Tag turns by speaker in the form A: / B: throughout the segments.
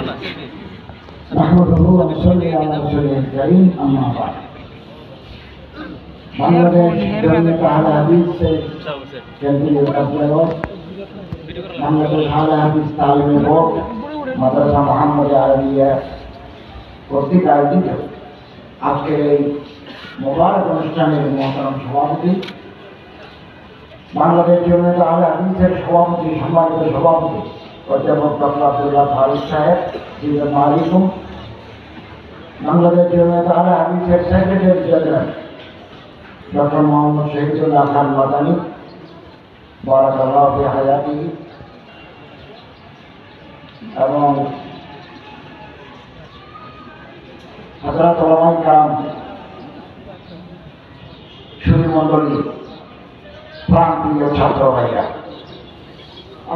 A: نحمده ونصلي على رسوله الكريم أما بعد বাংলাদেশ জমিয়ত আহলে হাদিস কেন্দ্রীয় কার্যালয় বাংলাদেশ আহলে হাদিস তালিমে বোর্ড মাদ্রাসা মোহাম্মদ আরবিয়া কর্তৃক আয়োজিত আজকের এই মোবারক অনুষ্ঠানের মহতরম সভাপতি বাংলাদেশ জমিয়ত আহলে হাদিসের সভাপতি সম্মানিত সভাপতি অধ্যাপক ডক্টর আব্দুল্লাহ ফারুক সাহেব, আসসালামু আলাইকুম। বাংলাদেশ জমিয়ত আহলে হাদিসের secretary general doctor Mohammad Shahidullah Khan Madani, বারাকাল্লাহু ফি হায়াতিহি, এবং হযরত উলামায়ে কেরাম, সুধী মণ্ডলী, প্রাণপ্রিয় ছাত্র ভাইরা,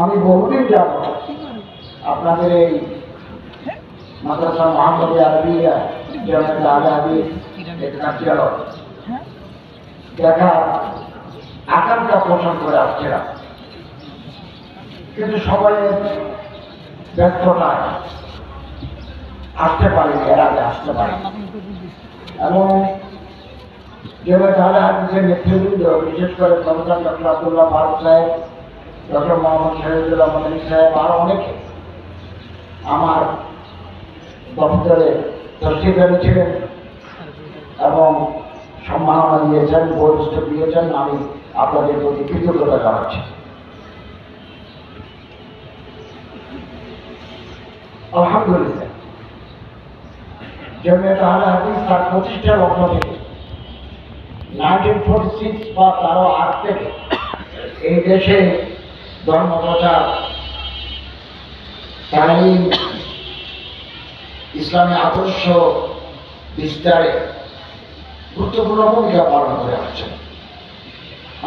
A: আমি বহুদিন যাব আপনাদের এই মাদ্রাসা মোহাম্মদ আরবিয়া জমিয়ত আহলে হাদিস এর কার্যালয় দেখা আকাঙ্ক্ষা পোষণ করে আসছিলাম, কিন্তু সবাই ব্যস্ততায় আসতে পারিনি, এর আগে আসতে পারিনি। এবং জমিয়ত আহলে হাদিসের নেতৃবৃন্দ, বিশেষ করে প্রফেসর ডক্টর আব্দুল্লাহ ফারুক সাহেব, ডক্টর মোহাম্মদ শহীদুল্লাহ মাদানী সাহেব, আরো অনেকে আমার দপ্তরে তশরিফ এনেছিলেন এবং সম্মাননা দিয়েছেন, বৈশিষ্ট্য দিয়েছেন। আমি আপনাদের প্রতি কৃতজ্ঞতা জানাচ্ছি। আলহামদুলিল্লাহ, জমিয়ত আহলে হাদিস তার প্রতিষ্ঠার লগ্ন থেকে 1946 বা তারও আগ থেকে এই দেশে ধর্ম প্রচার, তালিম, ইসলামী আদর্শ বিস্তারে গুরুত্বপূর্ণ ভূমিকা পালন করে আসছেন।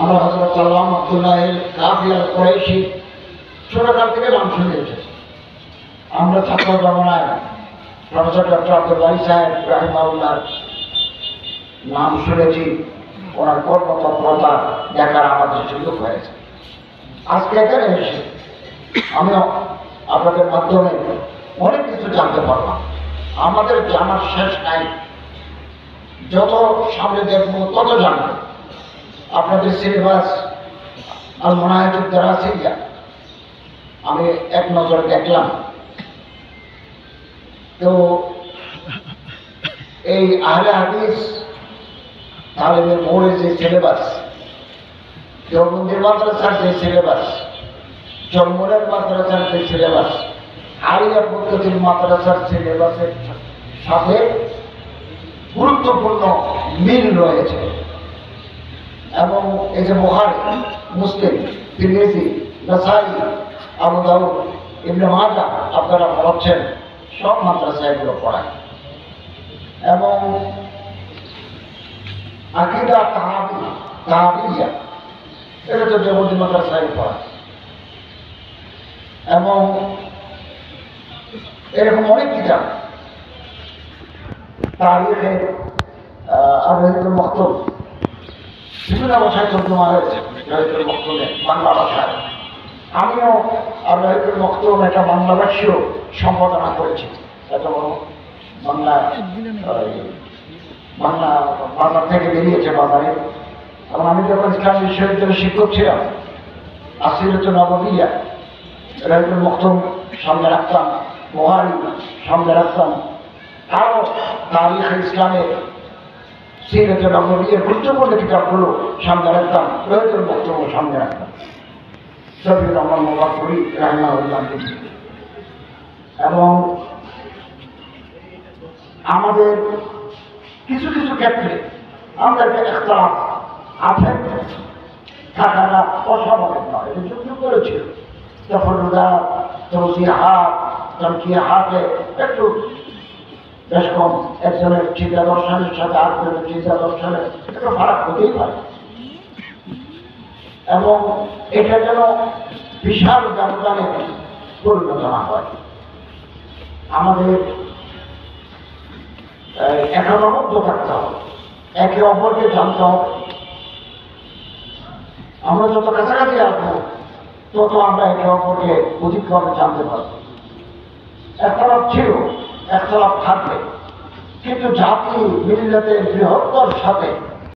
A: আমরা হযরত আল্লামা আব্দুল্লাহ কাফি আল কুরাইশি ছোটকাল থেকে নাম শুনে এসেছি। আমরা ছাত্র জমানায় প্রফেসর ডক্টর আব্দুল বারী সাহেব রাহিমাহুল্লাহর নাম শুনেছি, ওনার কর্মতৎপরতা দেখার আমাদের সুযোগ হয়েছে। আজকে এখানে এসে আমি আপনাদের মাধ্যমে অনেক কিছু জানতে পারলাম। আমাদের জানার শেষ নাই, যত সামনে দেখবো তত জানবো। আপনাদের সিলেবাস আল মানাহিজুদ দারাসিয়া আমি এক নজর দেখলাম, তো এই আহলে হাদিস তালিমের বোর্ডের যে সিলেবাস, দেওবন্দি মাদ্রাসার যে সিলেবাস, জম্মুরের মাদ্রাসার যে সিলেবাস, আলিয়া পদ্ধতির মাদ্রাসার সিলেবাসের সাথে গুরুত্বপূর্ণ মিল রয়েছে। এবং এই যে বুখারী, মুসলিম, তিরমিজি, নাসাই, আবু দাউদ, ইবনে মাজাহ আপনারা পড়াচ্ছেন, সব মাদ্রাসা এগুলো পড়ায়। এবং আকীদা তাহাবিয়া এটা তো দেওবন্দি মাদ্রাসায় পড়ায়। এবং এরকম অনেক কিতাব, তারিখে আর রহিতুল মখতুম বিভিন্ন ভাষায় তর্জমা হয়েছে, রহিতুল মখতুমে বাংলা ভাষায়। আমিও আর রহিতুল মখতুম একটা বাংলা ভাষীয় সম্পাদনা করেছি। এত বড় বাংলা বাজার থেকে বেরিয়েছে বাজারে। এবং আমি যখন ইসলাম বিশ্ববিদ্যালয়ের শিক্ষক ছিলাম, আসিরত নববিয়া, রহিতুল মখতুম সামনে রাখতাম, বুখারী সামনে রাখতাম, আরও তারিখ ইসলামের সিরাত নববিয়ার গুরুত্বপূর্ণ কিতাবগুলো সামনে রাখতাম, রহিতুল মখতুমও সামনে রাখতাম। শফিউর রহমান মুবারকপুরী রাহিমাহুল্লাহ। এবং আমাদের কিছু কিছু ক্ষেত্রে আমাদেরকে ইখতিলাফ আছে, থাকাটা অস্বাভাবিক নয়, এটা যুগ যুগ করেছিল। তফরুদাত, তৌজিহাত, তানকিহাতে একটু বেশ কম, একজনের চিন্তা দর্শনের সাথে আরেকজনের চিন্তা দর্শনের একটু ফারাক হতেই পারে। এবং এটা যেন বিশাল ব্যবধানে পরিণত না হয়। আমাদের একানবদ্ধ থাকতে হবে, একে অপরকে জানতে হবে। আমরা যত কাছাকাছি আসবো তত আমরা একে অপরকে অধিকভাবে জানতে পারব। একতরফ ছিল, একতরফ থাকবে, কিন্তু জাতি মিল্লাতের বৃহত্তর সাথে